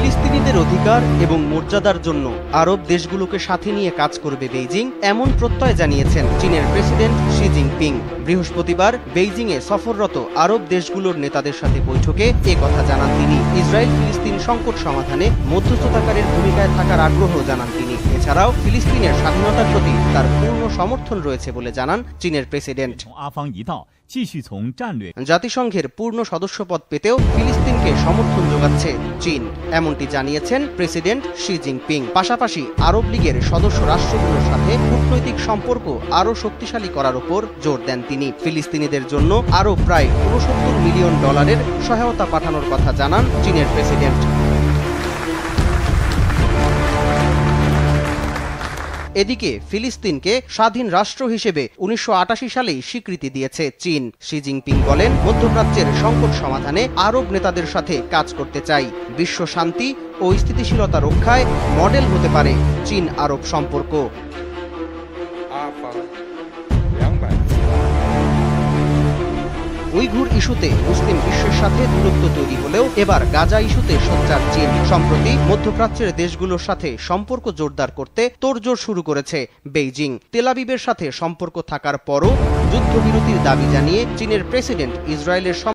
ফিলিস্তিনিদের অধিকার এবং মর্যাদার জন্য আরব দেশগুলোকে সাথে নিয়ে কাজ করবে বেইজিং, এমন প্রত্যয় জানিয়েছেন চীনের প্রেসিডেন্ট শি জিনপিং। বৃহস্পতিবার বেইজিংয়ে সফররত আরব দেশগুলোর নেতাদের সাথে বৈঠকে কথা জানান তিনি। ইসরায়েল ফিলিস্তিন সংকট সমাধানে মধ্যস্থতাকারীর ভূমিকায় থাকার আগ্রহ জানান তিনি। এছাড়াও ফিলিস্তিনের স্বাধীনতার প্রতি তার পূর্ণ সমর্থন রয়েছে বলে জানান চীনের প্রেসিডেন্ট। জাতিসংঘের পূর্ণ সদস্যপদ পেতেও ফিলিস্তিনকে সমর্থন যোগাচ্ছে চীন, এমনটি জানিয়েছেন প্রেসিডেন্ট শি জিনপিং। পাশাপাশি আরব লীগের সদস্য রাষ্ট্রগুলোর সাথে কূটনৈতিক সম্পর্ক আরও শক্তিশালী করার উপর জোর দেন তিনি। ফিলিস্তিনিদের জন্য আরও প্রায় $69 মিলিয়ন সহায়তা পাঠানোর কথা জানান চীনের প্রেসিডেন্ট। এদিকে ফিলিস্তিনকে স্বাধীন রাষ্ট্র হিসেবে 1988 সালেই স্বীকৃতি দিয়েছে চীন। শি জিনপিং বলেন, মধ্যপ্রাচ্যের সংকট সমাধানে আরব নেতাদের সাথে কাজ করতে চাই। বিশ্ব শান্তি ও স্থিতিশীলতা রক্ষায় মডেল হতে পারে চীন আরব সম্পর্ক। উইঘুর ইস্যুতে মুসলিম বিশ্বের সাথে দূরত্ব তৈরি হলেও এবার গাজা ইস্যুতে সোচ্চার চীন। সম্প্রতি মধ্যপ্রাচ্যের দেশগুলোর সাথে সম্পর্ক জোরদার করতে তোড়জোড় শুরু করেছে বেইজিং। তেল আবিবের সাথে সম্পর্ক থাকার পরও যুদ্ধবিরতির দাবি জানিয়ে চীনের প্রেসিডেন্ট ইসরায়েলের